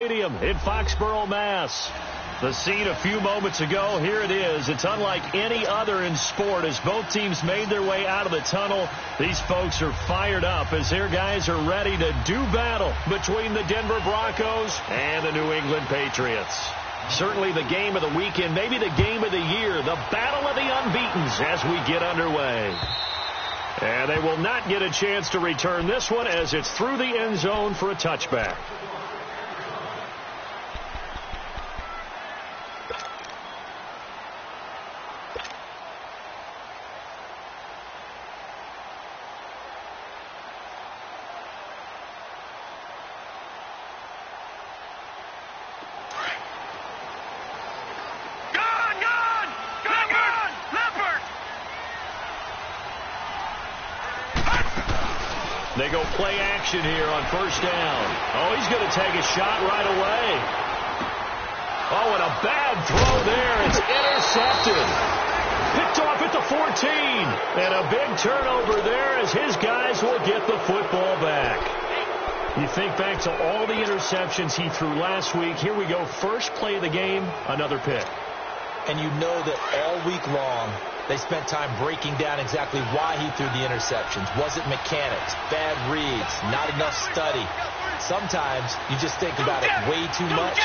Stadium in Foxborough, Mass. The scene a few moments ago, here it is. It's unlike any other in sport as both teams made their way out of the tunnel. These folks are fired up as their guys are ready to do battle between the Denver Broncos and the New England Patriots. Certainly the game of the weekend, maybe the game of the year, the battle of the unbeatens as we get underway. And they will not get a chance to return this one as it's through the end zone for a touchback. They go play action here on first down. Oh, he's going to take a shot right away. Oh, and a bad throw there. It's intercepted. Picked off at the 14. And a big turnover there as his guys will get the football back. You think back to all the interceptions he threw last week. Here we go. First play of the game, another pick. And you know that all week long, they spent time breaking down exactly why he threw the interceptions. Was it mechanics, bad reads, not enough study? Sometimes you just think about it way too much,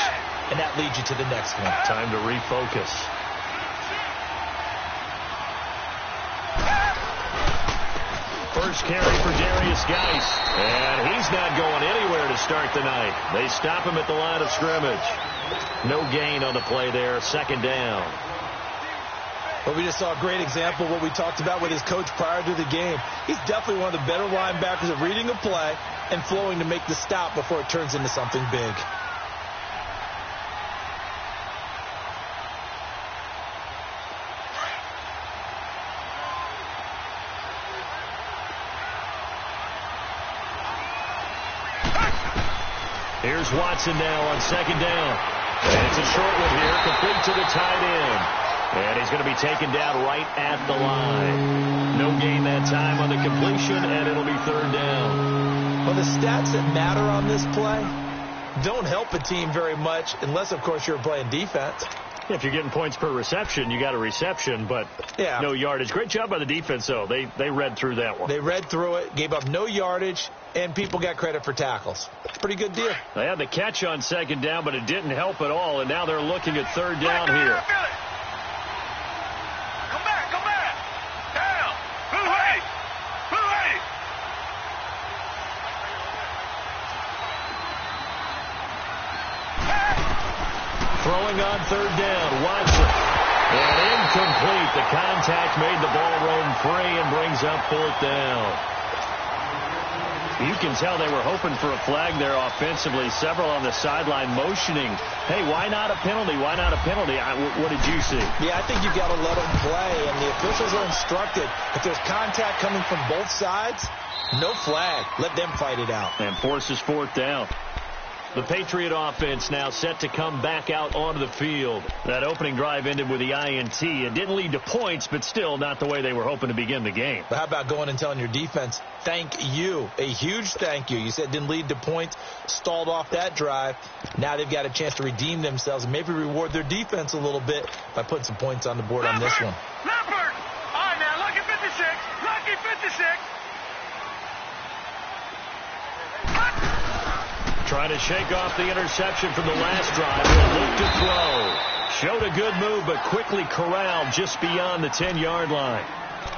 and that leads you to the next one. Time to refocus. First carry for Darius Geis, and he's not going anywhere to start the night. They stop him at the line of scrimmage. No gain on the play there, second down. Well, we just saw a great example of what we talked about with his coach prior to the game. He's definitely one of the better linebackers of reading a play and flowing to make the stop before it turns into something big. Here's Watson now on second down. And it's a short one here, complete to the tight end. And he's going to be taken down right at the line. No gain that time on the completion, and it'll be third down. Well, the stats that matter on this play don't help a team very much unless, of course, you're playing defense. If you're getting points per reception, you got a reception, but no yardage. Great job by the defense, though. They read through that one. They read through it, gave up no yardage, and people got credit for tackles. It's a pretty good deal. They had the catch on second down, but it didn't help at all, and now they're looking at third down here. Come back. Down. Hoo-hey. Throwing on third down, Watson. And incomplete. The contact made the ball roam free and brings up fourth down. You can tell they were hoping for a flag there offensively. Several on the sideline motioning, hey, why not a penalty? Why not a penalty? What did you see? Yeah, I think you got to let them play, and the officials are instructed. If there's contact coming from both sides, no flag. Let them fight it out. And forces fourth down. The Patriot offense now set to come back out onto the field. That opening drive ended with the INT. It didn't lead to points, but still not the way they were hoping to begin the game. But how about going and telling your defense, thank you, a huge thank you. You said it didn't lead to points, stalled off that drive. Now they've got a chance to redeem themselves and maybe reward their defense a little bit by putting some points on the board on this one. Leopard! All right, now, lucky 56. Lucky 56. Trying to shake off the interception from the last drive. He'll look to throw. Showed a good move, but quickly corralled just beyond the 10-yard line.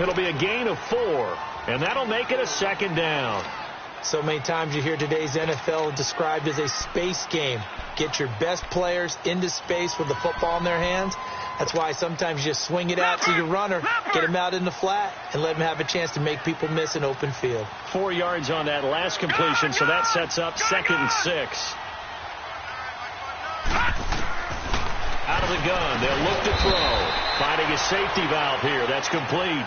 It'll be a gain of 4, and that'll make it a second down. So many times you hear today's NFL described as a space game. Get your best players into space with the football in their hands. That's why sometimes you just swing it out to your runner, get him out in the flat, and let him have a chance to make people miss an open field. 4 yards on that last completion, so that sets up 2nd and 6. Out of the gun, they'll look to throw. Finding a safety valve here. That's complete.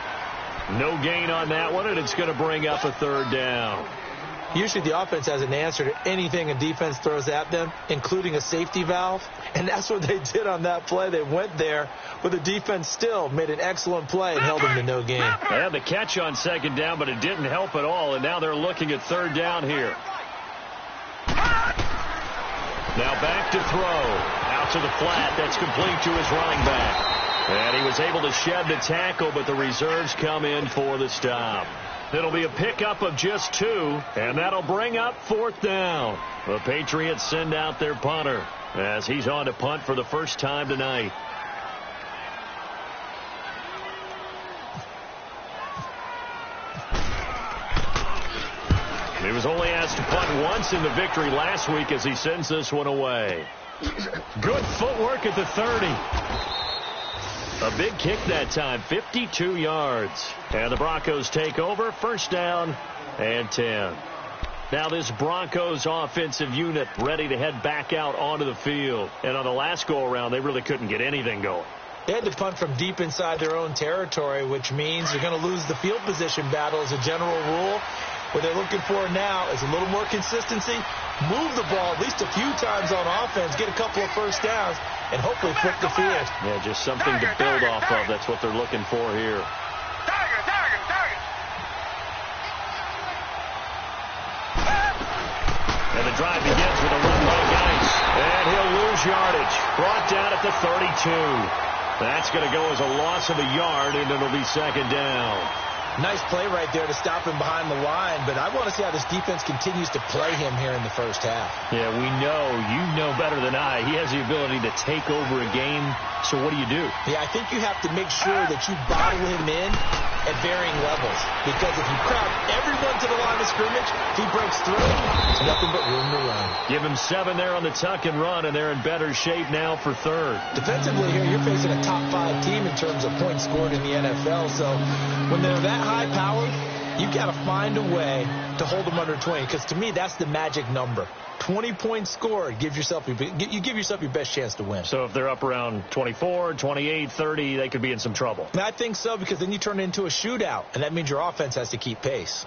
No gain on that one, and it's going to bring up a third down. Usually the offense has an answer to anything a defense throws at them, including a safety valve. And that's what they did on that play. They went there, but the defense still made an excellent play and held them to no gain. They had the catch on second down, but it didn't help at all. And now they're looking at third down here. Now back to throw. Out to the flat. That's complete to his running back. And he was able to shed the tackle, but the reserves come in for the stop. It'll be a pickup of just 2, and that'll bring up 4th down. The Patriots send out their punter as he's on to punt for the first time tonight. He was only asked to punt once in the victory last week as he sends this one away. Good footwork at the 30. A big kick that time, 52 yards. And the Broncos take over, first down and 10. Now this Broncos offensive unit ready to head back out onto the field. And on the last go-around, they really couldn't get anything going. They had to punt from deep inside their own territory, which means you're going to lose the field position battle as a general rule. What they're looking for now is a little more consistency, move the ball at least a few times on offense, get a couple of first downs, and hopefully flip the field. Yeah, just something to build off of. That's what they're looking for here. And the drive begins with a run by Geis. And he'll lose yardage. Brought down at the 32. That's going to go as a loss of a yard, and it'll be second down. Nice play right there to stop him behind the line, but I want to see how this defense continues to play him here in the first half. Yeah, we know. You know better than I. He has the ability to take over a game, so what do you do? Yeah, I think you have to make sure that you bottle him in at varying levels, because if you crowd everyone to the line of scrimmage, if he breaks through, there's nothing but room to run. Give him 7 there on the tuck and run, and they're in better shape now for third. Defensively here, you're facing a top 5 team in terms of points scored in the NFL, so when they're that high-powered, you've got to find a way to hold them under 20, because to me, that's the magic number. 20 points scored, you give yourself your best chance to win. So if they're up around 24, 28, 30, they could be in some trouble. And I think so, because then you turn it into a shootout, and that means your offense has to keep pace.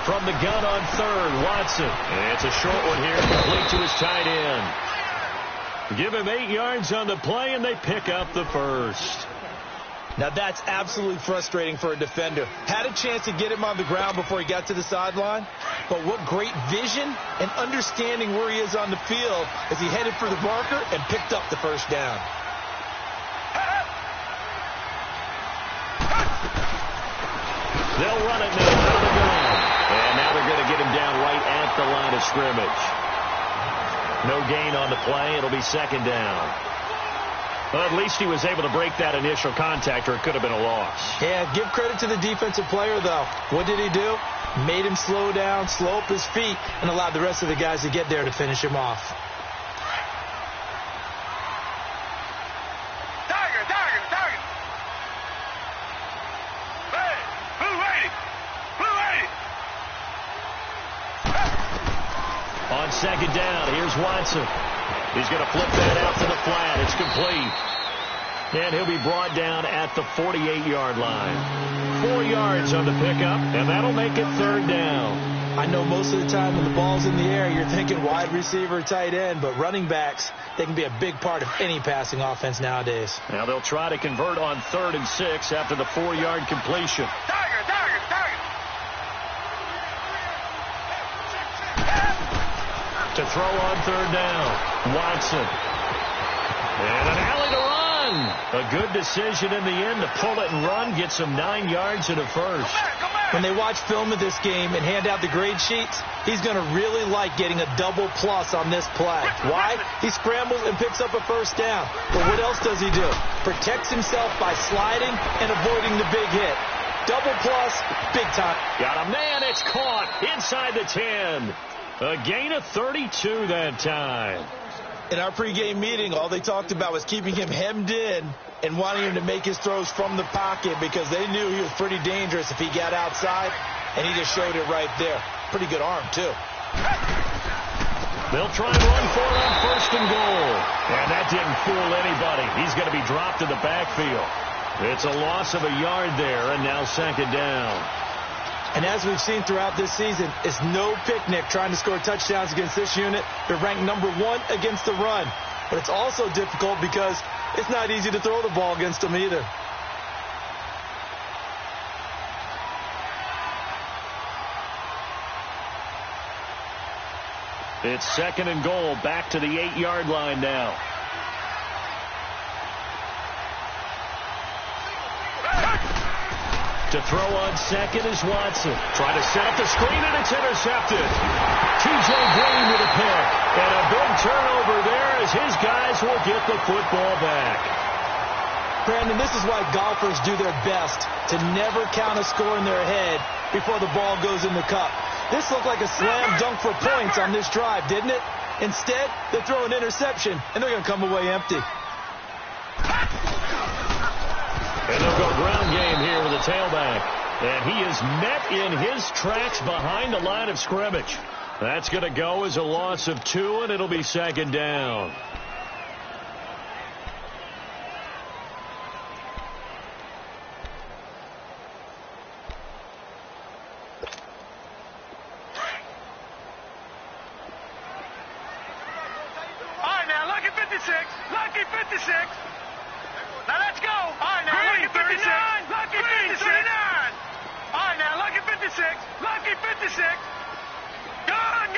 From the gun on third, Watson. And it's a short one here, complete to his tight end. Give him 8 yards on the play, and they pick up the first. Now that's absolutely frustrating for a defender. Had a chance to get him on the ground before he got to the sideline, but what great vision and understanding where he is on the field as he headed for the marker and picked up the first down. They'll run it now out of the gun. And now they're going to get him down right at the line of scrimmage. No gain on the play. It'll be second down. Well, at least he was able to break that initial contact, or it could have been a loss. Yeah, give credit to the defensive player, though. What did he do? Made him slow down, slow up his feet, and allowed the rest of the guys to get there to finish him off. On second down, here's Watson. He's going to flip that out to the flat. It's complete. And he'll be brought down at the 48-yard line. 4 yards on the pickup, and that'll make it third down. I know most of the time when the ball's in the air, you're thinking wide receiver, tight end, but running backs, they can be a big part of any passing offense nowadays. Now they'll try to convert on 3rd and 6 after the 4-yard completion. To throw on 3rd down, Watson. And an alley to run. A good decision in the end to pull it and run, get some 9 yards and a first. When they watch film of this game and hand out the grade sheets, he's going to really like getting a double plus on this play. Why? He scrambles and picks up a first down. But what else does he do? Protects himself by sliding and avoiding the big hit. Double plus, big time. Got a man, it's caught inside the 10. A gain of 32 that time. In our pregame meeting, all they talked about was keeping him hemmed in and wanting him to make his throws from the pocket because they knew he was pretty dangerous if he got outside, and he just showed it right there. Pretty good arm, too. They'll try and run for it on 1st and goal. And that didn't fool anybody. He's going to be dropped in the backfield. It's a loss of a yard there, and now second down. And as we've seen throughout this season, it's no picnic trying to score touchdowns against this unit. They're ranked number 1 against the run. But it's also difficult because It's not easy to throw the ball against him either. It's 2nd and goal, back to the 8-yard line now. To throw on second is Watson. Trying to set up the screen, and it's intercepted. T.J. Green with a pick. And a big turnover there as his guys will get the football back. Brandon, this is why golfers do their best to never count a score in their head before the ball goes in the cup. This looked like a slam dunk for points on this drive, didn't it? Instead, they throw an interception, and they're going to come away empty. And they'll go ground game here with a tailback. And he is met in his tracks behind the line of scrimmage. That's going to go as a loss of 2, and it'll be 2nd down. Lucky 56. Now let's go. All right, now Lucky 56. Lucky 56. All right, now Lucky 56. Lucky 56. Gun.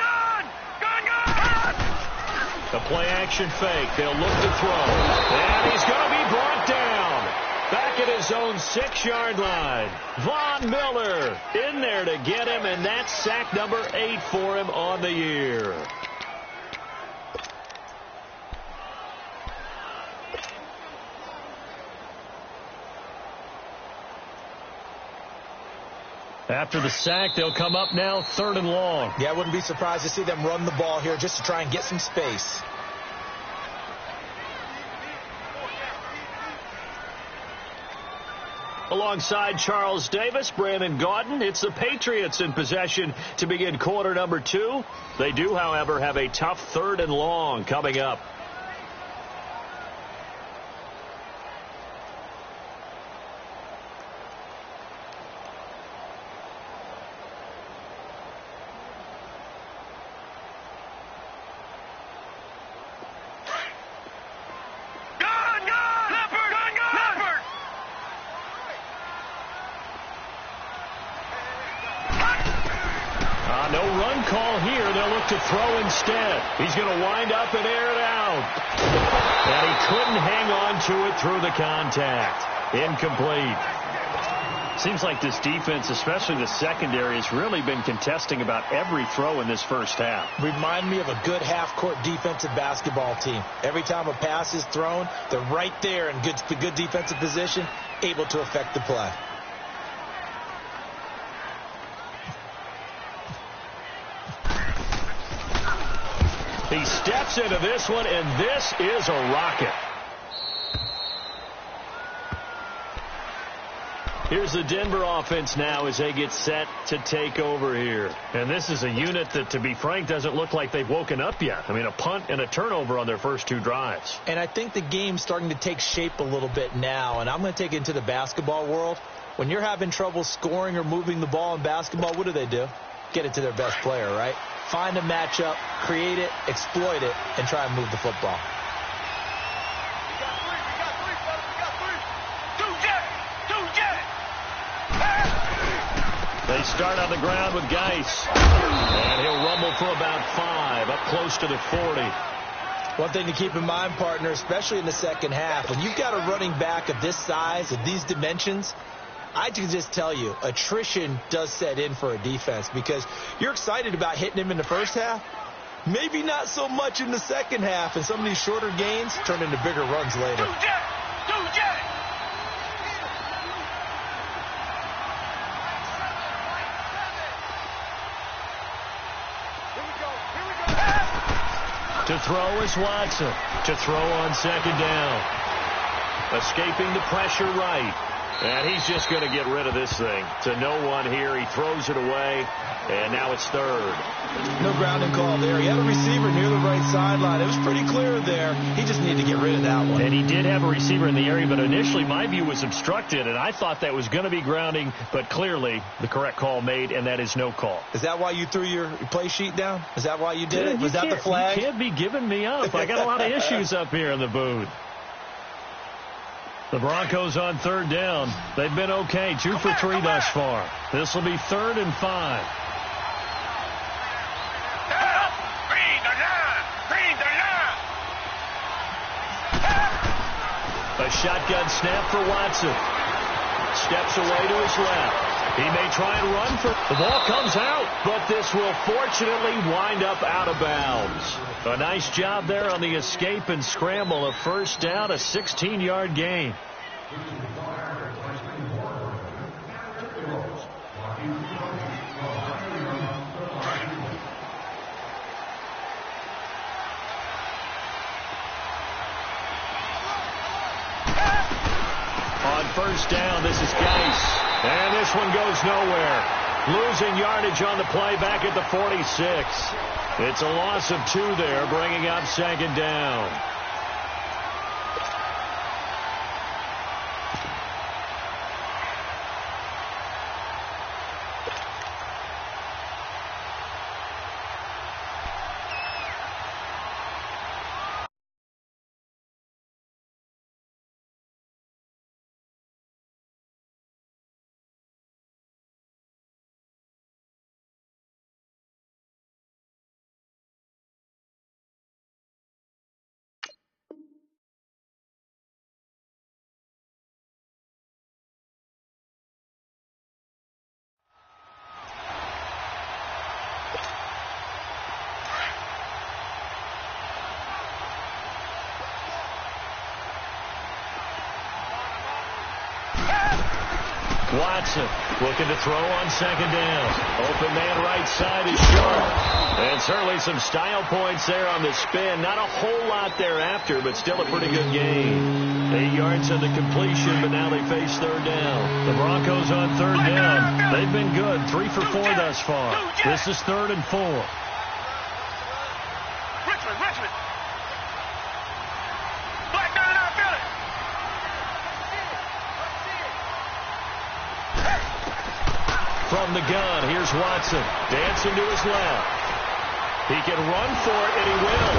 A play action fake. They'll look to throw. And he's going to be brought down. Back at his own 6-yard line. Von Miller in there to get him, and that's sack number 8 for him on the year. After the sack, they'll come up now 3rd and long. Yeah, I wouldn't be surprised to see them run the ball here just to try and get some space. Alongside Charles Davis, Brandon Gaudin, it's the Patriots in possession to begin quarter number 2. They do, however, have a tough 3rd and long coming up. No run call here. They'll look to throw instead. He's going to wind up and air it out. And he couldn't hang on to it through the contact. Incomplete. Seems like this defense, especially the secondary, has really been contesting about every throw in this first half. Remind me of a good half-court defensive basketball team. Every time a pass is thrown, they're right there in good defensive position, able to affect the play. He steps into this one, and this is a rocket. Here's the Denver offense now as they get set to take over here. And this is a unit that, to be frank, doesn't look like they've woken up yet. I mean, a punt and a turnover on their first 2 drives. And I think the game's starting to take shape a little bit now, and I'm going to take it into the basketball world. When you're having trouble scoring or moving the ball in basketball, what do? Get it to their best player, right? Find a matchup, create it, exploit it, and try and move the football. They start on the ground with Geis. And he'll rumble for about 5, up close to the 40. One thing to keep in mind, partner, especially in the second half, when you've got a running back of this size, of these dimensions, I can just tell you, attrition does set in for a defense because you're excited about hitting him in the first half. Maybe not so much in the second half, and some of these shorter gains turn into bigger runs later. To throw is Watson. To throw on second down. Escaping the pressure right. And he's just going to get rid of this thing. To no one here. He throws it away. And now it's 3rd. No grounding call there. He had a receiver near the right sideline. It was pretty clear there. He just needed to get rid of that one. And he did have a receiver in the area, but initially my view was obstructed, and I thought that was going to be grounding, but clearly the correct call made, and that is no call. Is that why you threw your play sheet down? Is that why you did it? Was that the flag? You can't be giving me up. I got a lot of issues up here in the booth. The Broncos on third down. They've been okay, 2 for 3 thus far. This will be 3rd and 5. A shotgun snap for Watson. Steps away to his left. He may try and run for the ball comes out, but this will fortunately wind up out of bounds. A nice job there on the escape and scramble. A first down, a 16-yard gain. On first down, this is Geis. And this one goes nowhere. Losing yardage on the play back at the 46. It's a loss of 2 there, bringing up 2nd down. Watson looking to throw on 2nd down. Open man right side is short. And certainly some style points there on the spin. Not a whole lot thereafter, but still a pretty good game. 8 yards on the completion, but now they face 3rd down. The Broncos on 3rd down. They've been good. 3 for 4 thus far. This is 3rd and 4. Richmond. Black down in our field. From the gun, here's Watson. Dancing to his left. He can run for it, and he will.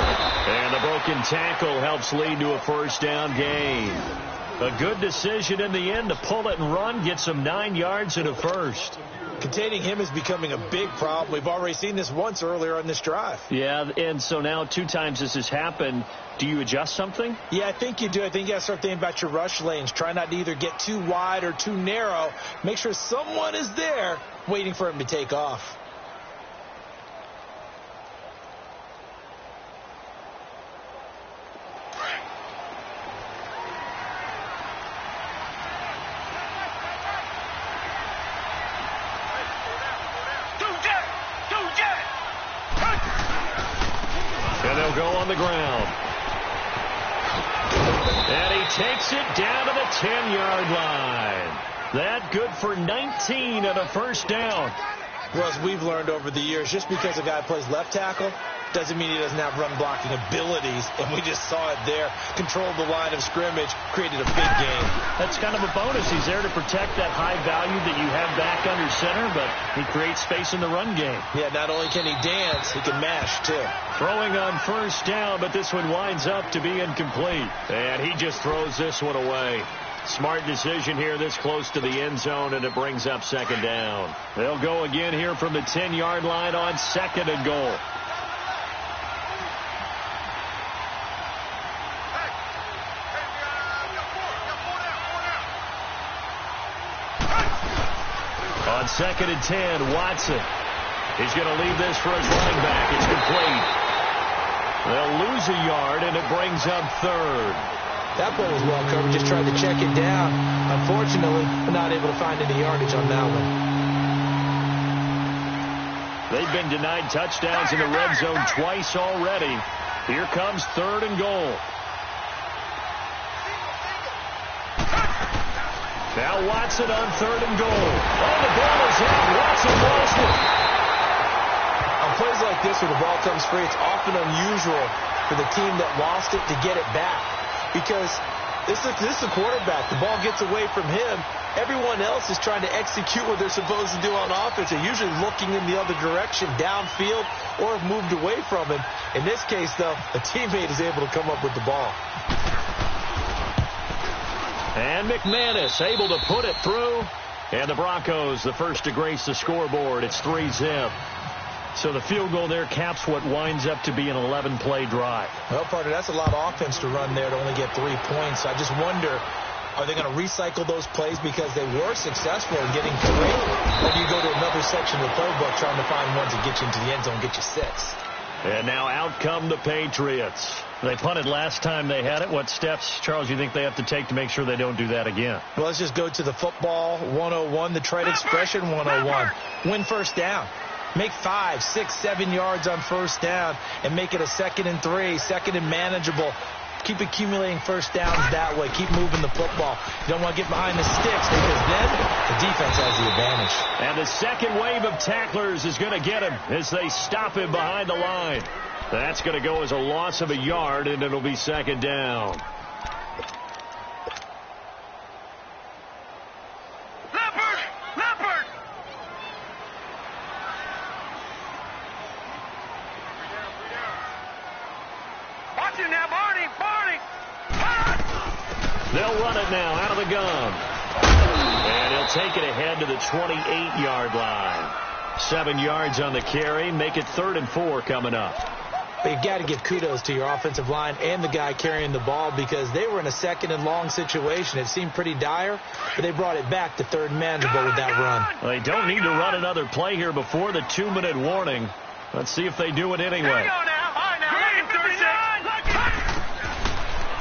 And the broken tackle helps lead to a first down gain. A good decision in the end to pull it and run, get some 9 yards and a first. Containing him is becoming a big problem. We've already seen this once earlier on this drive. Yeah, and so now 2 times this has happened. Do you adjust something? Yeah, I think you do. I think you got to start thinking about your rush lanes. Try not to either get too wide or too narrow. Make sure someone is there waiting for him to take off. And they'll go on the ground. And he takes it down to the 10-yard line. That good for 19 and a first down. Well, as we've learned over the years, just because a guy plays left tackle doesn't mean he doesn't have run blocking abilities. And we just saw it there. Controlled the line of scrimmage, created a big gain. That's kind of a bonus. He's there to protect that high value that you have back under center, but he creates space in the run game. Yeah, not only can he dance, he can mash, too. Throwing on first down, but this one winds up to be incomplete. And he just throws this one away. Smart decision here this close to the end zone, and it brings up 2nd down. They'll go again here from the 10-yard line on 2nd and goal. On 2nd and 10, Watson. He's going to leave this for his running back. It's complete. They'll lose a yard, and it brings up 3rd. That play was well covered. Just tried to check it down. Unfortunately, not able to find any yardage on that one. They've been denied touchdowns in the red zone twice already. Here comes 3rd and goal. Now Watson on 3rd and goal. Oh, the ball is out. Watson lost it. On plays like this where the ball comes free, it's often unusual for the team that lost it to get it back. Because this is a quarterback. The ball gets away from him. Everyone else is trying to execute what they're supposed to do on offense. They're usually looking in the other direction, downfield, or have moved away from him. In this case, though, a teammate is able to come up with the ball. And McManus able to put it through. And the Broncos, the first to grace the scoreboard. It's 3-zip. So the field goal there caps what winds up to be an 11-play drive. Well, partner, that's a lot of offense to run there to only get 3 points. I just wonder, are they going to recycle those plays because they were successful in getting 3? Or do you go to another section of the playbook trying to find ones that get you into the end zone, get you 6? And now out come the Patriots. They punted last time they had it. What steps, Charles, you think they have to take to make sure they don't do that again? Well, let's just go to the football 101, the trade expression 101. Win first down. Make 5, 6, 7 yards on first down and make it a 2nd and 3, 2nd and manageable. Keep accumulating first downs that way. Keep moving the football. You don't want to get behind the sticks because then the defense has the advantage. And the second wave of tacklers is going to get him as they stop him behind the line. That's going to go as a loss of a yard, and it'll be 2nd down. Leopard! Watch him now, Barney! They'll run it now out of the gun. And he'll take it ahead to the 28-yard line. 7 yards on the carry. Make it 3rd and 4 coming up. But you've got to give kudos to your offensive line and the guy carrying the ball because they were in a 2nd and long situation. It seemed pretty dire, but they brought it back to 3rd and manageable with that run. Well, they don't need to run another play here before the 2-minute warning. Let's see if they do it anyway.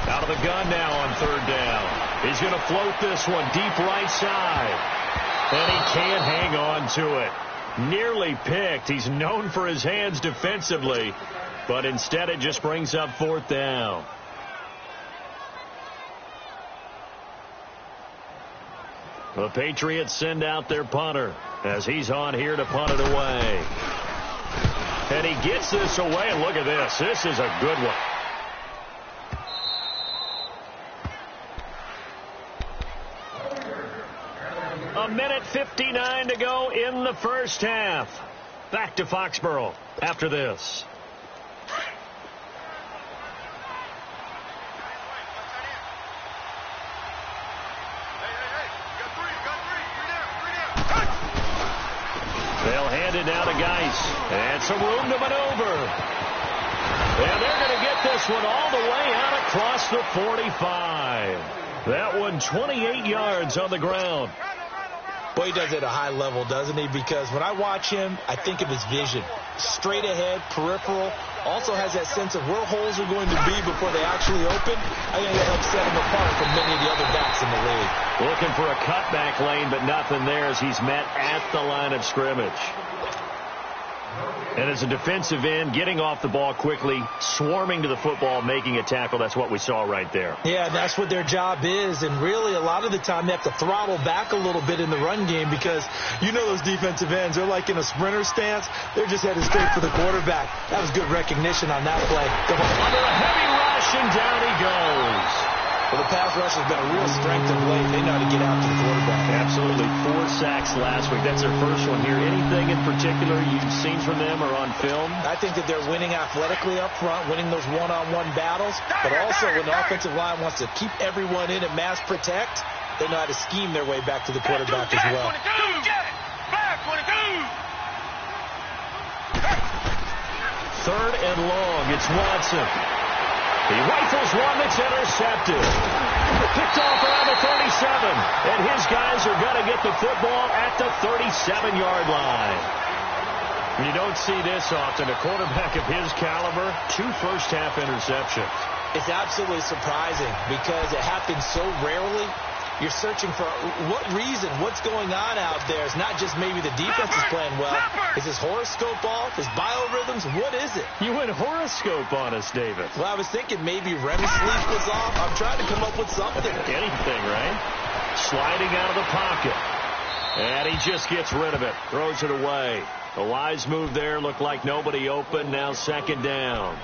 Out of the gun now on 3rd down. He's going to float this one deep right side. And he can't hang on to it. Nearly picked. He's known for his hands defensively. But instead it just brings up 4th down. The Patriots send out their punter as he's on here to punt it away. And he gets this away. And look at this. This is a good one. A minute 59 to go in the first half. Back to Foxborough after this. They'll hand it now to Geis. And some room to maneuver. And they're going to get this one all the way out across the 45. That one 28 yards on the ground. Boy, he does it at a high level, doesn't he? Because when I watch him, I think of his vision. Straight ahead, peripheral. Also has that sense of where holes are going to be before they actually open. I think that helps set him apart from many of the other backs in the league. Looking for a cutback lane, but nothing there as he's met at the line of scrimmage. And as a defensive end, getting off the ball quickly, swarming to the football, making a tackle, that's what we saw right there. Yeah, that's what their job is. And really, a lot of the time, they have to throttle back a little bit in the run game because you know those defensive ends, they're like in a sprinter stance. They're just headed straight for the quarterback. That was good recognition on that play. Under a heavy rush, and down he goes. Well, the pass rush has been a real strength of late. They know how to get out to the quarterback. Absolutely. 4 sacks last week. That's their first one here. Anything in particular you've seen from them or on film? I think that they're winning athletically up front, winning those one-on-one battles, but also when the offensive line wants to keep everyone in and mass protect, they know how to scheme their way back to the quarterback as well. 3rd and long. It's Watson. He rifles one that's intercepted. Picked off around the 37. And his guys are going to get the football at the 37-yard line. You don't see this often. A quarterback of his caliber, 2 first-half interceptions. It's absolutely surprising because it happens so rarely. You're searching for what reason, what's going on out there. It's not just maybe the defense is playing well. Is his horoscope off? His biorhythms? What is it? You went horoscope on us, David. Well, I was thinking maybe REM sleep was off. I'm trying to come up with something. Anything, right? Sliding out of the pocket. And he just gets rid of it. Throws it away. The wise move there. Looked like nobody open. Now 2nd down.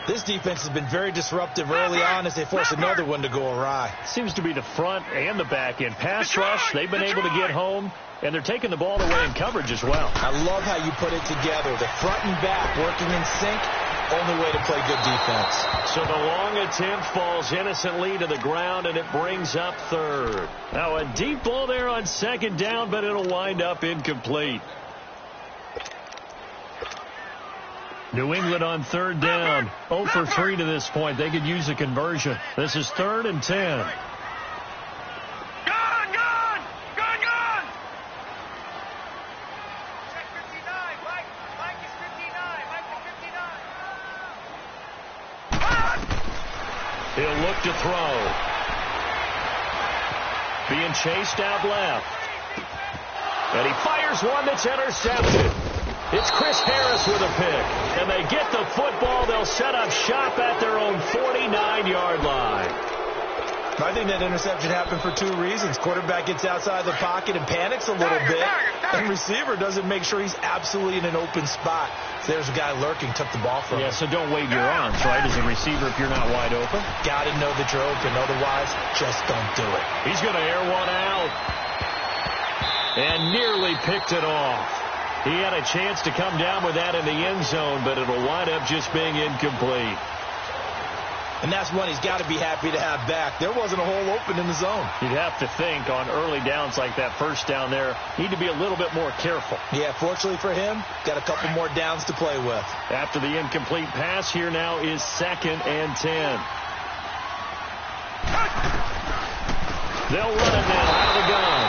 This defense has been very disruptive early on as they force another one to go awry. Seems to be the front and the back end. Pass rush, they've been able to get home, and they're taking the ball away in coverage as well. I love how you put it together. The front and back working in sync. Only way to play good defense. So the long attempt falls innocently to the ground, and it brings up third. Now a deep ball there on second down, but it'll wind up incomplete. New England on third down. 0 for 3 to this point. They could use a conversion. This is 3rd and 10. He'll look to throw. Being chased out left. And he fires one that's intercepted. It's Chris Harris with a pick. And they get the football. They'll set up shop at their own 49-yard line. I think that interception happened for 2 reasons. Quarterback gets outside the pocket and panics a little bit. And receiver doesn't make sure he's absolutely in an open spot. So there's a guy lurking, took the ball from him. Yeah, so don't wave your arms, right, as a receiver if you're not wide open. Got to know that you're open. Otherwise, just don't do it. He's going to air one out. And nearly picked it off. He had a chance to come down with that in the end zone, but it'll wind up just being incomplete. And that's one he's got to be happy to have back. There wasn't a hole open in the zone. You'd have to think on early downs like that first down there, need to be a little bit more careful. Yeah, fortunately for him, got a couple more downs to play with. After the incomplete pass, here now is 2nd and 10. They'll run it now out of the gun.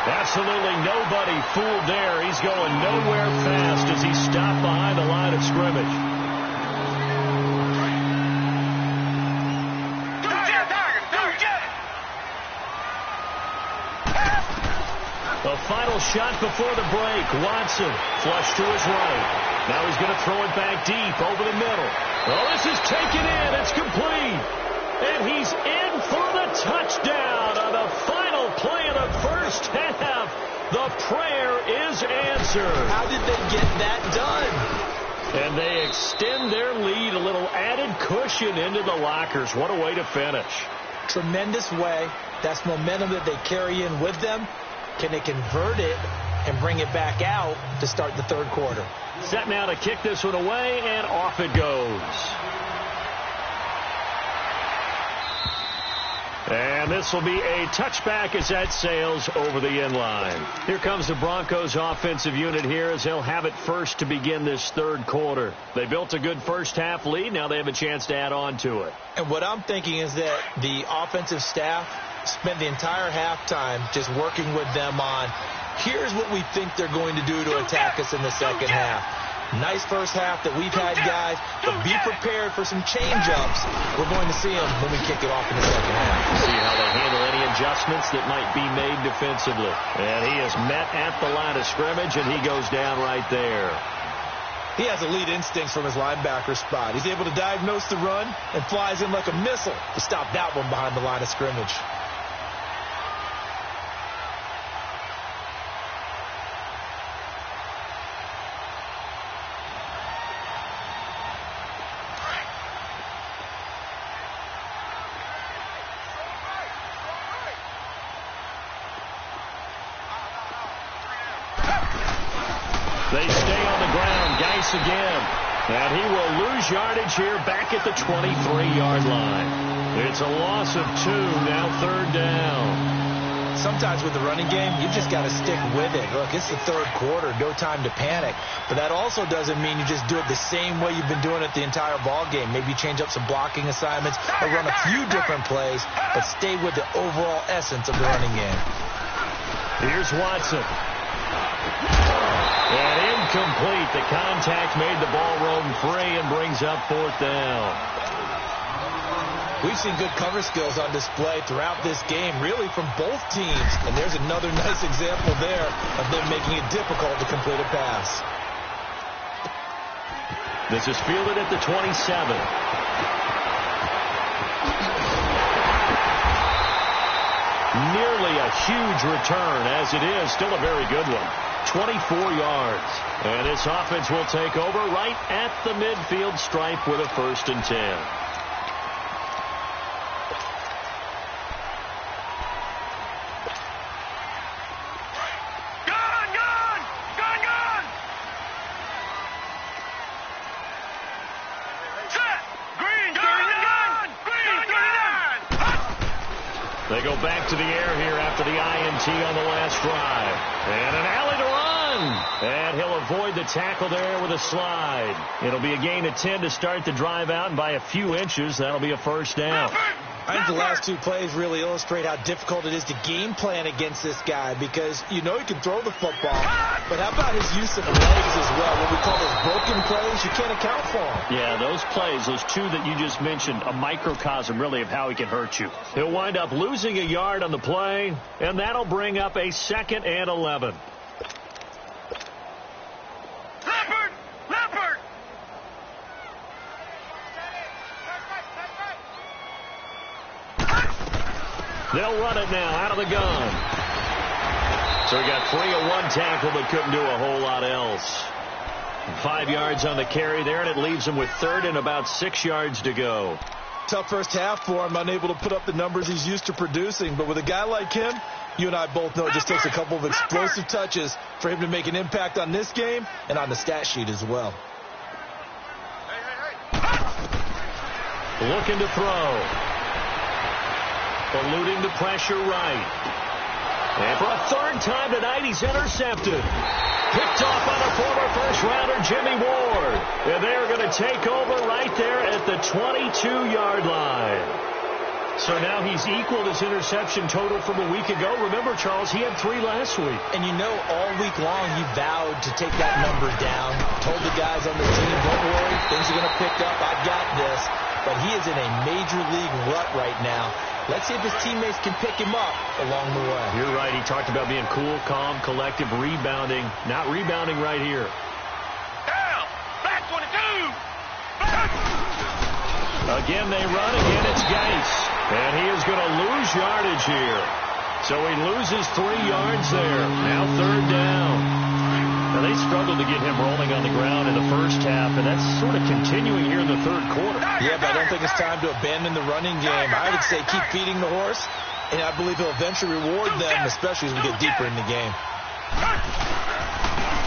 Absolutely nobody fooled there. He's going nowhere fast as he stopped behind the line of scrimmage. The final shot before the break. Watson flush to his right. Now he's going to throw it back deep over the middle. Oh, this is taken in. It's complete. And he's in for the touchdown on the final play of the first half. The prayer is answered. How did they get that done? And they extend their lead, a little added cushion into the lockers. What a way to finish. Tremendous way. That's momentum that they carry in with them. Can they convert it and bring it back out to start the third quarter? Set now to kick this one away, and off it goes. And this will be a touchback as that sails over the end line. Here comes the Broncos offensive unit here as they'll have it first to begin this third quarter. They built a good first half lead. Now they have a chance to add on to it. And what I'm thinking is that the offensive staff spent the entire halftime just working with them on, here's what we think they're going to do to attack us in the second half. Nice first half that we've had, guys, but be prepared for some change-ups. We're going to see them when we kick it off in the second half. See how they handle any adjustments that might be made defensively. And he is met at the line of scrimmage, and he goes down right there. He has elite instincts from his linebacker spot. He's able to diagnose the run and flies in like a missile to stop that one behind the line of scrimmage. They stay on the ground. Geis again. And he will lose yardage here back at the 23-yard line. It's a loss of 2, now third down. Sometimes with the running game, you've just got to stick with it. Look, it's the third quarter, no time to panic. But that also doesn't mean you just do it the same way you've been doing it the entire ball game. Maybe change up some blocking assignments or run a few different plays, but stay with the overall essence of the running game. Here's Watson. And incomplete. The contact made the ball roam free and brings up fourth down. We've seen good cover skills on display throughout this game, really from both teams. And there's another nice example there of them making it difficult to complete a pass. This is fielded at the 27. Nearly a huge return, as it is still a very good one. 24 yards. And this offense will take over right at the midfield stripe with a 1st and 10. They go back to the air here after the INT on the last drive. And an alley to run. And he'll avoid the tackle there with a slide. It'll be a gain of 10 to start the drive out, and by a few inches, that'll be a first down. I think the last two plays really illustrate how difficult it is to game plan against this guy, because you know he can throw the football, but how about his use of the legs as well? What we call those broken plays, you can't account for them. Yeah, those plays, those two that you just mentioned, a microcosm really of how he can hurt you. He'll wind up losing a yard on the play, and that'll bring up a 2nd and 11. They'll run it now out of the gun. So he got 3 of 1 tackle, but couldn't do a whole lot else. 5 yards on the carry there, and it leaves him with 3rd and about 6 yards to go. Tough first half for him, unable to put up the numbers he's used to producing. But with a guy like him, you and I both know it just takes a couple of explosive touches for him to make an impact on this game and on the stat sheet as well. Looking to throw. Eluding the pressure right. And for a 3rd time tonight, he's intercepted. Picked off on a former first-rounder, Jimmy Ward. And they're going to take over right there at the 22-yard line. So now he's equaled his interception total from a week ago. Remember, Charles, he had 3 last week. And you know, all week long he vowed to take that number down. Told the guys on the team, don't worry, things are going to pick up. I've got this. But he is in a major league rut right now. Let's see if his teammates can pick him up along the way. You're right. He talked about being cool, calm, collective, rebounding. Not rebounding right here. Down! Back 22! Back! Again, they run. Again, it's Geis. And he is going to lose yardage here. So he loses 3 yards there. Now 3rd down. Now, they struggled to get him rolling on the ground in the first half, and that's sort of continuing here in the 3rd quarter. Yeah, but I don't think it's time to abandon the running game. I would say keep feeding the horse, and I believe he'll eventually reward them, especially as we get deeper in the game.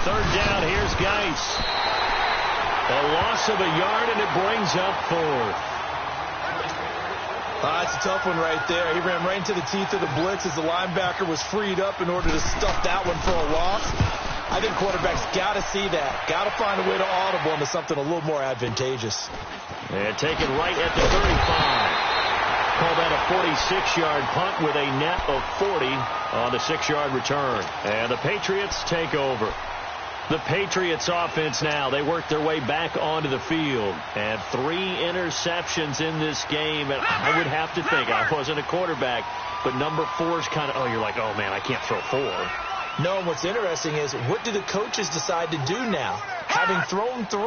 3rd down, here's Geis. A loss of a yard, and it brings up 4th. That's a tough one right there. He ran right into the teeth of the blitz as the linebacker was freed up in order to stuff that one for a loss. I think quarterbacks got to see that. Got to find a way to audible into something a little more advantageous. And taken right at the 35. Call that a 46-yard punt with a net of 40 on the 6-yard return. And the Patriots take over. The Patriots offense now, they work their way back onto the field. And 3 interceptions in this game. And I would have to think, I wasn't a quarterback, but number 4 is kind of, oh, you're like, oh, man, I can't throw 4. No, and what's interesting is, what do the coaches decide to do now? Having thrown 3,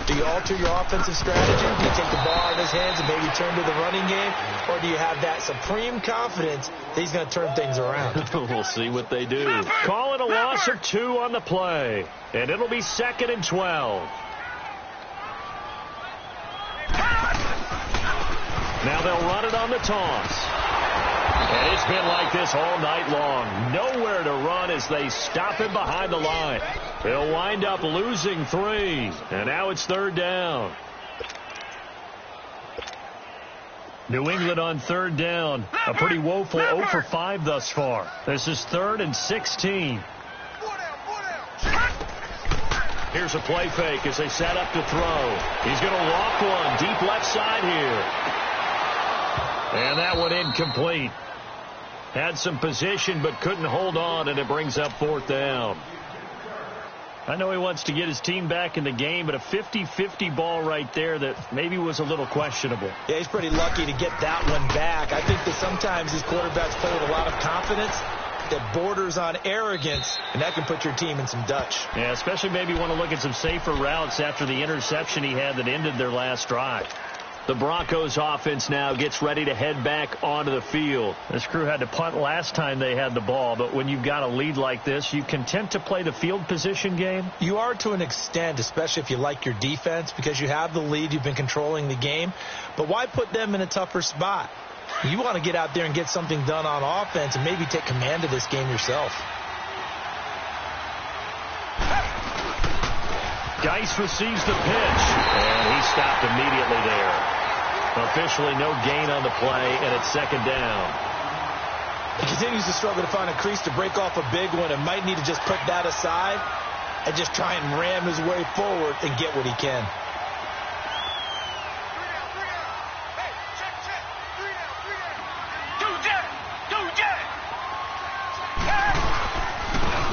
do you alter your offensive strategy? Do you take the ball out of his hands and maybe turn to the running game? Or do you have that supreme confidence that he's going to turn things around? We'll see what they do. Call it a loss of 2 on the play. And it'll be 2nd and 12. Now they'll run it on the toss. And it's been like this all night long. Nowhere to run as they stop him behind the line. They'll wind up losing 3. And now it's 3rd down. New England on 3rd down. A pretty woeful 0 for 5 thus far. This is 3rd and 16. Here's a play fake as they set up to throw. He's going to walk one deep left side here. And that one incomplete. Had some position but couldn't hold on, and it brings up 4th down. I know he wants to get his team back in the game, but a 50-50 ball right there that maybe was a little questionable. Yeah, he's pretty lucky to get that one back. I think that sometimes these quarterbacks play with a lot of confidence that borders on arrogance, and that can put your team in some Dutch. Yeah, especially maybe want to look at some safer routes after the interception he had that ended their last drive. The Broncos offense now gets ready to head back onto the field. This crew had to punt last time they had the ball, but when you've got a lead like this, you content to play the field position game? You are to an extent, especially if you like your defense, because you have the lead, you've been controlling the game. But why put them in a tougher spot? You want to get out there and get something done on offense and maybe take command of this game yourself. Geis receives the pitch, and he stopped immediately there. Officially no gain on the play, and it's 2nd down. He continues to struggle to find a crease to break off a big one and might need to just put that aside and just try and ram his way forward and get what he can.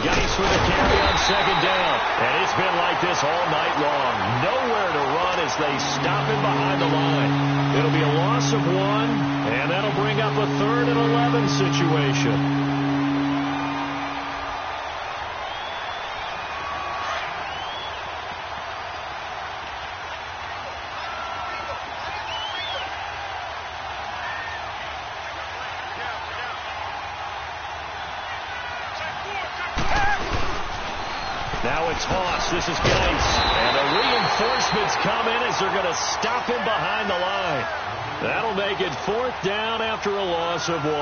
Geis with a carry on second down. And it's been like this all night long. Nowhere to run as they stop him behind the line. It'll be a loss of 1, and that'll bring up a 3rd and 11 situation. Now it's Haas. This is Geis. And the reinforcements come in as they're going to stop him behind the line. That'll make it 4th down after a loss of 1.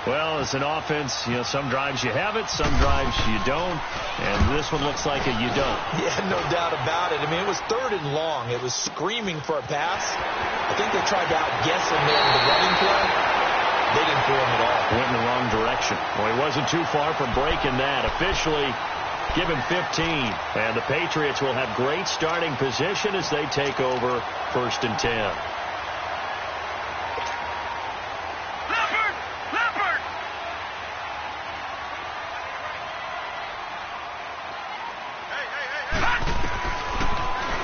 Well, as an offense, some drives you have it, some drives you don't. And this one looks like you don't. Yeah, no doubt about it. I mean, it was 3rd and long. It was screaming for a pass. I think they tried to outguess him there with the running play. They didn't throw him at all. Went in the wrong direction. Well, he wasn't too far from breaking that. Officially, give him 15. And the Patriots will have great starting position as they take over 1st and 10. Leopard!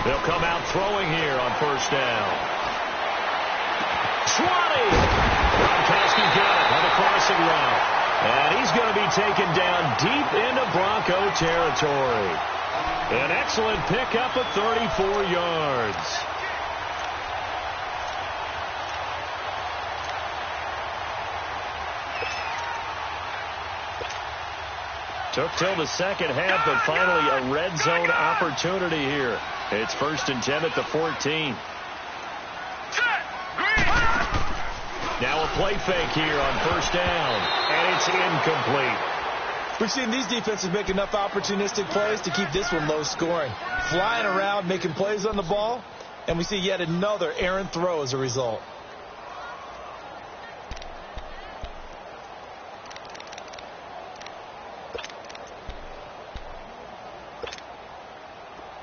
They'll come out throwing here on 1st down. 20! Gronkowski got it on the crossing route. And he's going to be taken down deep into Bronco territory. An excellent pickup of 34 yards. Took till the second half, but finally a red zone opportunity here. It's 1st and 10 at the 14. Now a play fake here on 1st down, and it's incomplete. We've seen these defenses make enough opportunistic plays to keep this one low scoring. Flying around, making plays on the ball, and we see yet another errant throw as a result.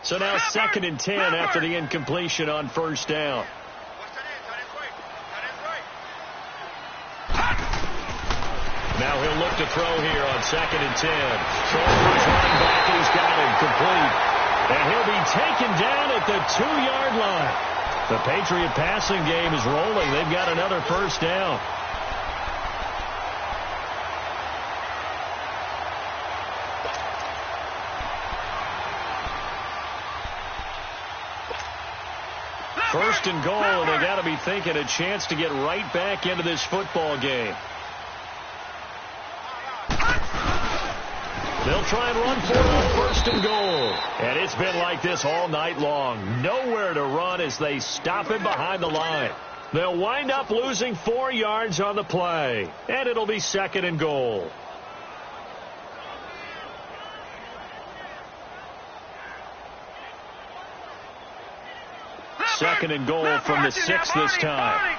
So now 2nd and 10 after the incompletion on 1st down. Now he'll look to throw here on 2nd and 10. Shoulders running back, and he's got him complete. And he'll be taken down at the 2-yard line. The Patriot passing game is rolling. They've got another 1st down. First and goal, and they got to be thinking a chance to get right back into this football game. They'll try and run for it on 1st and goal. And it's been like this all night long. Nowhere to run as they stop him behind the line. They'll wind up losing 4 yards on the play. And it'll be 2nd and goal. Second and goal from the 6 this time.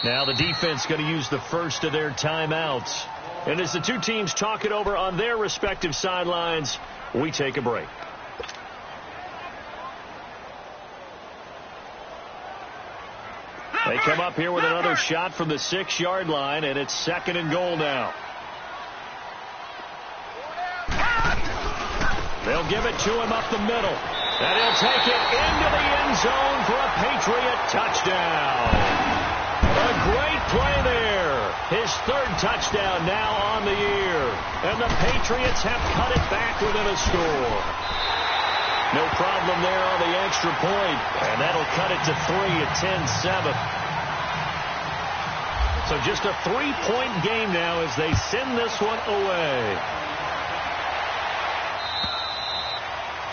Now the defense going to use the first of their timeouts. And as the two teams talk it over on their respective sidelines, we take a break. They come up here with another shot from the 6-yard line, and it's 2nd and goal now. They'll give it to him up the middle. And he'll take it into the end zone for a Patriot touchdown. A great play there. His 3rd touchdown now on the year. And the Patriots have cut it back within a score. No problem there on the extra point. And that'll cut it to 3 at 10-7. So just a 3-point game now as they send this one away.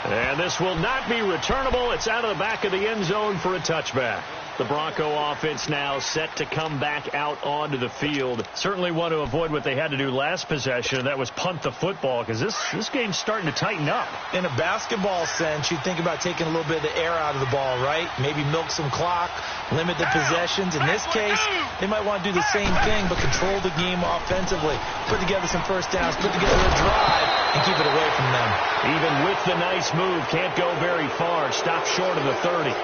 And this will not be returnable. It's out of the back of the end zone for a touchback. The Bronco offense now set to come back out onto the field. Certainly want to avoid what they had to do last possession. That was punt the football, because this game's starting to tighten up. In a basketball sense, you think about taking a little bit of the air out of the ball, right? Maybe milk some clock, limit the possessions. In this case, they might want to do the same thing, but control the game offensively. Put together some first downs, put together a drive, and keep it away from them. Even with the nice move, can't go very far. Stop short of the 30.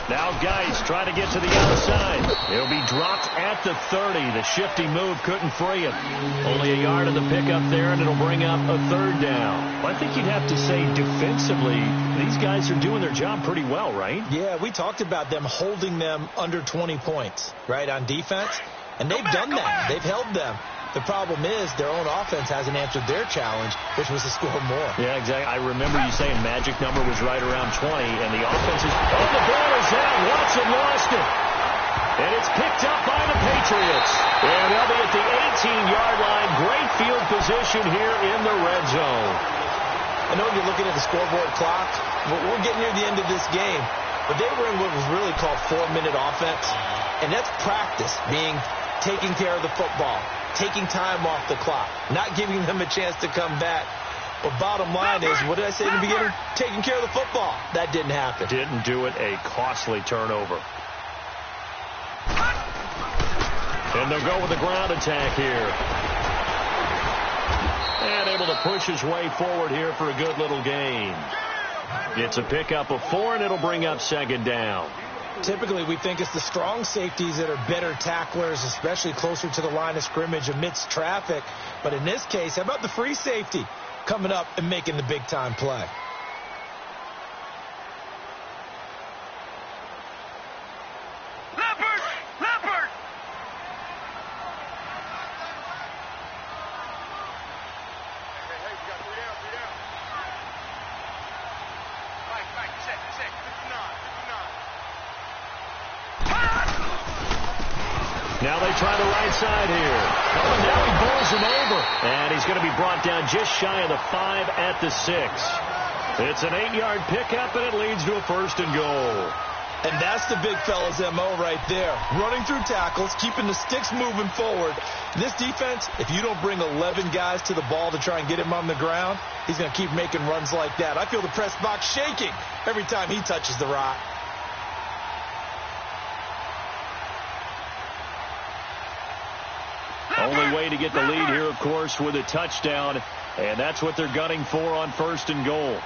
Now Geis trying to get to the outside. He'll be dropped at the 30. The shifty move couldn't free him. Only a yard of the pickup there, and it'll bring up a third down. Well, I think you'd have to say defensively, these guys are doing their job pretty well, right? Yeah, we talked about them holding them under 20 points, right, on defense. And they've done that. They've held them. The problem is their own offense hasn't answered their challenge, which was to score more. Yeah, exactly. I remember you saying magic number was right around 20, and the offense is... Oh, the ball is out. Watson lost it. And it's picked up by the Patriots. And they'll be at the 18-yard line. Great field position here in the red zone. I know you're looking at the scoreboard clock, but we're getting near the end of this game. But they were in what was really called 4-minute offense. And that's practice, taking care of the football, taking time off the clock, not giving them a chance to come back. But bottom line is, what did I say in the beginning? Taking care of the football. That didn't happen. Didn't do it. A costly turnover. And they'll go with the ground attack here. And able to push his way forward here for a good little gain. It's a pickup of 4, and it'll bring up second down. Typically, we think it's the strong safeties that are better tacklers, especially closer to the line of scrimmage amidst traffic. But in this case, how about the free safety coming up and making the big-time play? Leopard! Leopard! Hey, you got 3 down. Mike, check, 59. Now they try the right side here. Oh, and now he bowls him over. And he's going to be brought down just shy of the 5 at the 6. It's an 8-yard pickup, and it leads to a 1st and goal. And that's the big fella's M.O. right there. Running through tackles, keeping the sticks moving forward. This defense, if you don't bring 11 guys to the ball to try and get him on the ground, he's going to keep making runs like that. I feel the press box shaking every time he touches the rock. Only way to get the lead here, of course, with a touchdown. And that's what they're gunning for on 1st and goal.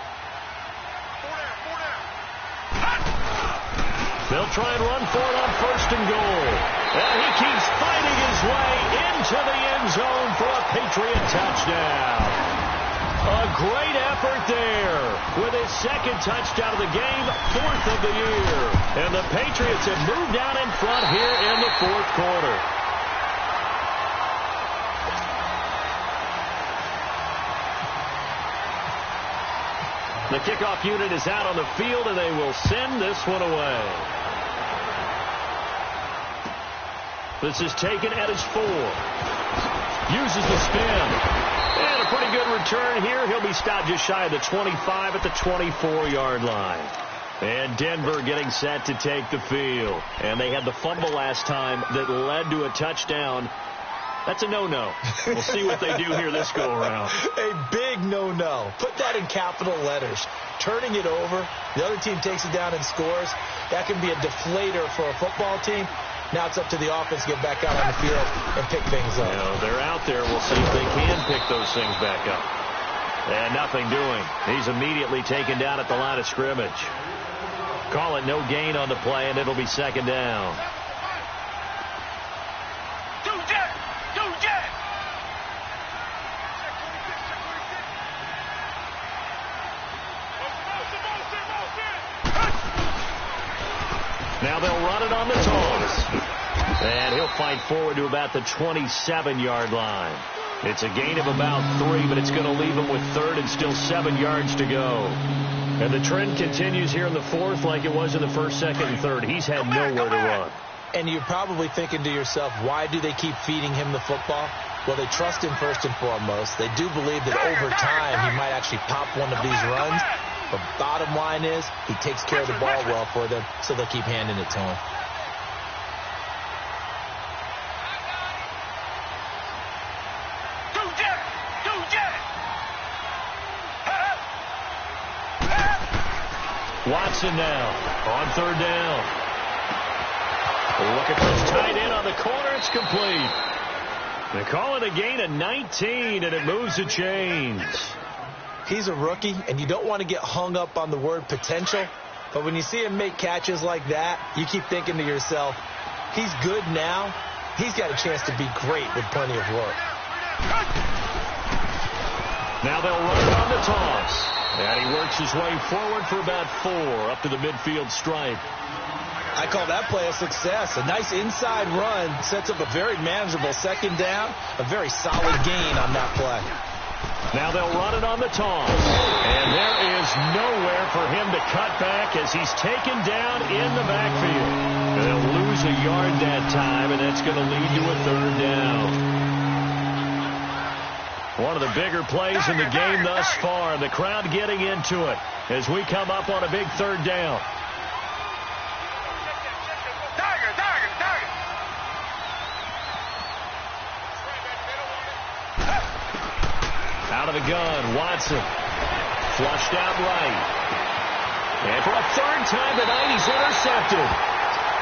They'll try and run for it on 1st and goal. And he keeps fighting his way into the end zone for a Patriot touchdown. A great effort there with his 2nd touchdown of the game, 4th of the year. And the Patriots have moved down in front here in the 4th quarter. The kickoff unit is out on the field, and they will send this one away. This is taken at his 4. Uses the spin. And a pretty good return here. He'll be stopped just shy of the 25 at the 24-yard line. And Denver getting set to take the field. And they had the fumble last time that led to a touchdown. That's a no-no. We'll see what they do here this go-around. A big no-no. Put that in capital letters. Turning it over, the other team takes it down and scores. That can be a deflator for a football team. Now it's up to the offense to get back out on the field and pick things up. You know, they're out there. We'll see if they can pick those things back up. And nothing doing. He's immediately taken down at the line of scrimmage. Call it no gain on the play, and it'll be second down. Now they'll run it on the toss. And he'll fight forward to about the 27-yard line. It's a gain of about 3, but it's going to leave him with third and still 7 yards to go. And the trend continues here in the fourth like it was in the first, second, and third. He's had nowhere to run. And you're probably thinking to yourself, why do they keep feeding him the football? Well, they trust him first and foremost. They do believe that over time he might actually pop one of these runs. But bottom line is he takes care of the ball well for them, so they'll keep handing it to him. Watson now on third down. Looking for his tight end on the corner. It's complete. They call it a gain of 19, and it moves the chains. He's a rookie, and you don't want to get hung up on the word potential. But when you see him make catches like that, you keep thinking to yourself, he's good now. He's got a chance to be great with plenty of work. Now they'll run it on the toss. And he works his way forward for about 4 up to the midfield stripe. I call that play a success. A nice inside run sets up a very manageable second down. A very solid gain on that play. Now they'll run it on the toss. And there is nowhere for him to cut back as he's taken down in the backfield. And they'll lose a yard that time, and that's going to lead to a third down. One of the bigger plays in the game thus far. The crowd getting into it as we come up on a big third down. Out of the gun, Watson. Flushed out right. And for a third time tonight, he's intercepted.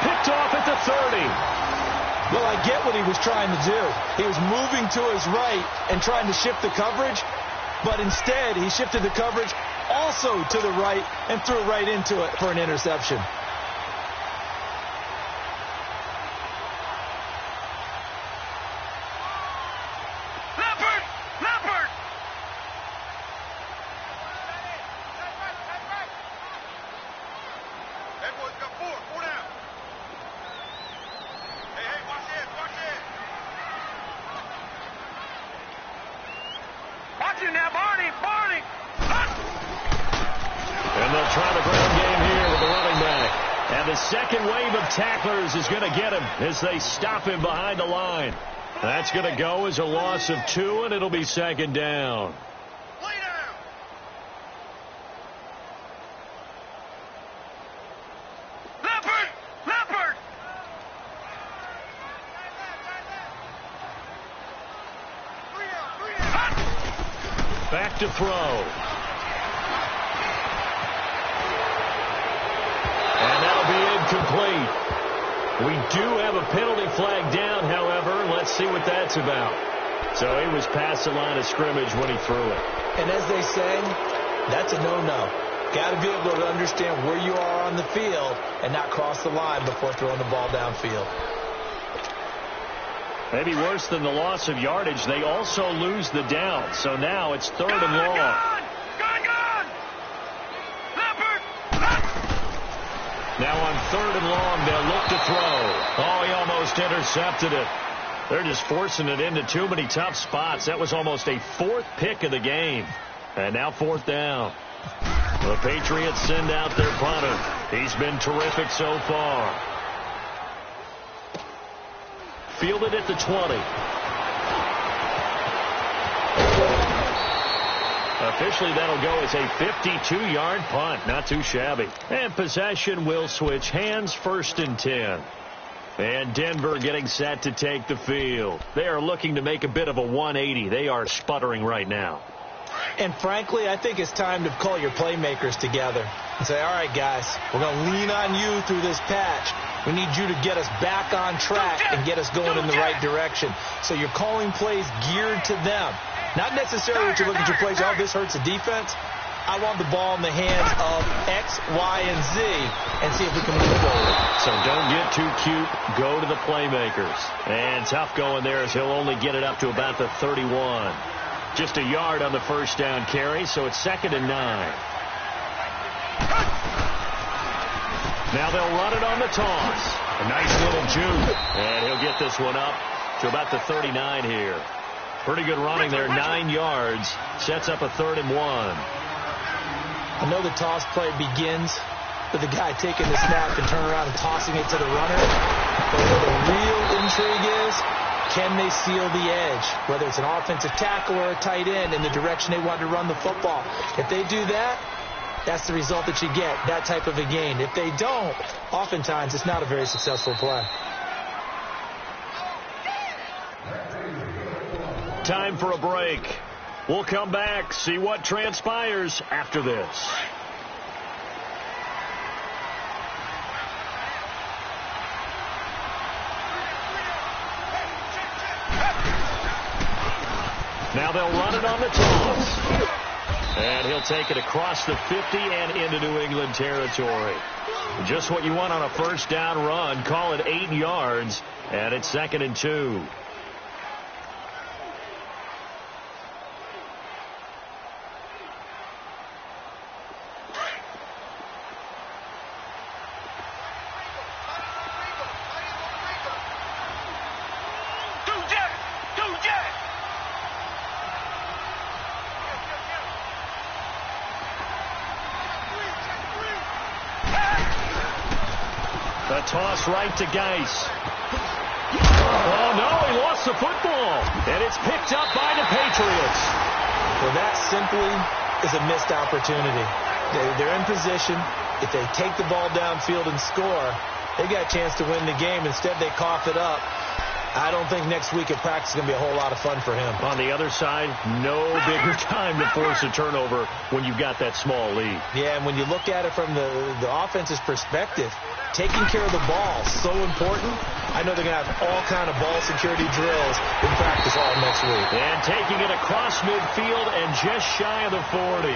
Picked off at the 30. Well, I get what he was trying to do. He was moving to his right and trying to shift the coverage, but instead he shifted the coverage also to the right and threw right into it for an interception. Tacklers is going to get him as they stop him behind the line. That's going to go as a loss of 2, and it'll be second down. Leopard! Back to throw. Complete. We do have a penalty flag down, however. Let's see what that's about. So he was past the line of scrimmage when he threw it. And as they say, that's a no-no. Got to be able to understand where you are on the field and not cross the line before throwing the ball downfield. Maybe worse than the loss of yardage, they also lose the down. So now it's third and long. Gone! Now on third and long, they'll look to throw. Oh, he almost intercepted it. They're just forcing it into too many tough spots. That was almost a 4th pick of the game. And now 4th down. The Patriots send out their punter. He's been terrific so far. Fielded at the 20. Officially, that'll go as a 52-yard punt. Not too shabby. And possession will switch hands, 1st and 10. And Denver getting set to take the field. They are looking to make a bit of a 180. They are sputtering right now. And frankly, I think it's time to call your playmakers together and say, all right, guys, we're going to lean on you through this patch. We need you to get us back on track and get us going in the right direction. So you're calling plays geared to them. Not necessarily that you look at your plays, oh, this hurts the defense. I want the ball in the hands of X, Y, and Z and see if we can move forward. So don't get too cute. Go to the playmakers. And tough going there as he'll only get it up to about the 31. Just a yard on the first down carry, so it's 2nd and 9. Now they'll run it on the toss. A nice little juke. And he'll get this one up to about the 39 here. Pretty good running there, 9 yards. Sets up a 3rd and 1. I know the toss play begins with the guy taking the snap and turning around and tossing it to the runner. But where the real intrigue is, can they seal the edge? Whether it's an offensive tackle or a tight end in the direction they want to run the football. If they do that, that's the result that you get, that type of a gain. If they don't, oftentimes it's not a very successful play. Time for a break. We'll come back, see what transpires after this. Now they'll run it on the toss. And he'll take it across the 50 and into New England territory. Just what you want on a first down run. Call it 8 yards, and it's 2nd and 2. The toss right to Geis. Oh, no, he lost the football. And it's picked up by the Patriots. Well, that simply is a missed opportunity. They're in position. If they take the ball downfield and score, they got a chance to win the game. Instead, they cough it up. I don't think next week at practice is going to be a whole lot of fun for him. On the other side, no bigger time to force a turnover when you've got that small lead. Yeah, and when you look at it from the offense's perspective, taking care of the ball is so important. I know they're going to have all kind of ball security drills in practice all next week. And taking it across midfield and just shy of the 40.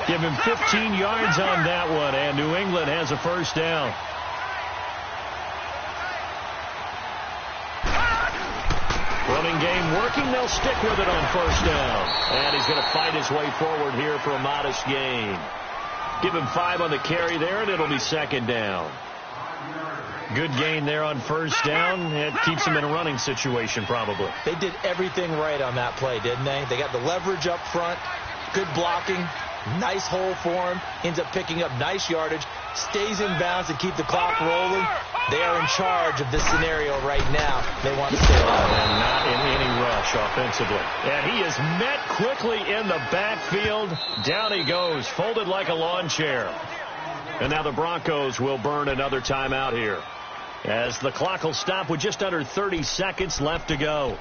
Give him 15 yards on that one, and New England has a first down. Running game working. They'll stick with it on first down. And he's going to fight his way forward here for a modest gain. Give him 5 on the carry there, and it'll be 2nd down. Good gain there on first down. It keeps him in a running situation probably. They did everything right on that play, didn't they? They got the leverage up front, good blocking, nice hole for him, ends up picking up nice yardage, stays in bounds to keep the clock rolling. They are in charge of this scenario right now. They want to stay alive. And not in any rush offensively. And he is met quickly in the backfield. Down he goes, folded like a lawn chair. And now the Broncos will burn another timeout here, as the clock will stop with just under 30 seconds left to go.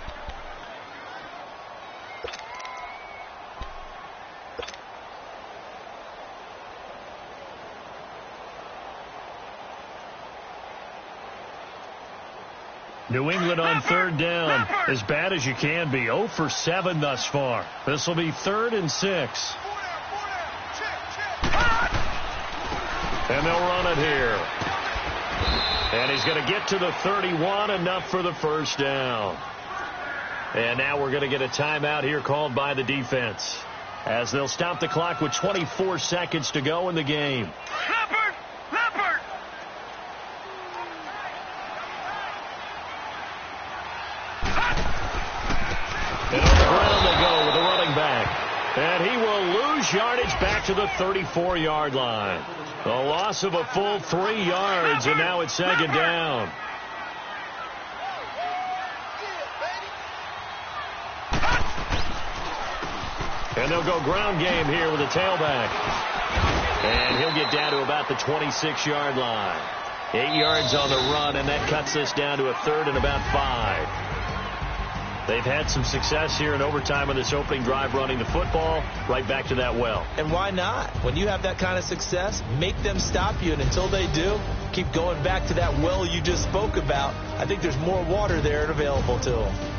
New England on third down, as bad as you can be. 0 for 7 thus far. This will be 3rd and 6. And they'll run it here. And he's going to get to the 31, enough for the first down. And now we're going to get a timeout here called by the defense, as they'll stop the clock with 24 seconds to go in the game. And on the ground they go with the running back. And he will lose yardage back to the 34-yard line. A loss of a full 3 yards, and now it's 2nd down. And they'll go ground game here with a tailback. And he'll get down to about the 26-yard line. 8 yards on the run, and that cuts this down to a 3rd and about 5. They've had some success here in overtime on this opening drive running the football. Right back to that well. And why not? When you have that kind of success, make them stop you. And until they do, keep going back to that well you just spoke about. I think there's more water there and available to them.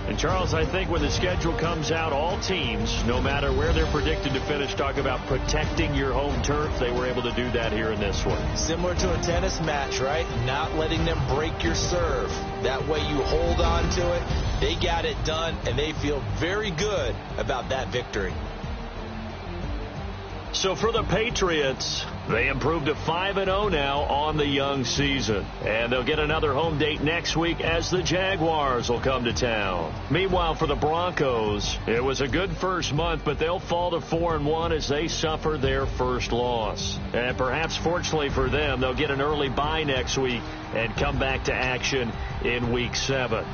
And, Charles, I think when the schedule comes out, all teams, no matter where they're predicted to finish, talk about protecting your home turf. They were able to do that here in this one. Similar to a tennis match, right? Not letting them break your serve. That way you hold on to it. They got it done, and they feel very good about that victory. So for the Patriots, they improved to 5-0 now on the young season. And they'll get another home date next week as the Jaguars will come to town. Meanwhile, for the Broncos, it was a good first month, but they'll fall to 4-1 as they suffer their first loss. And perhaps fortunately for them, they'll get an early bye next week and come back to action in Week 7.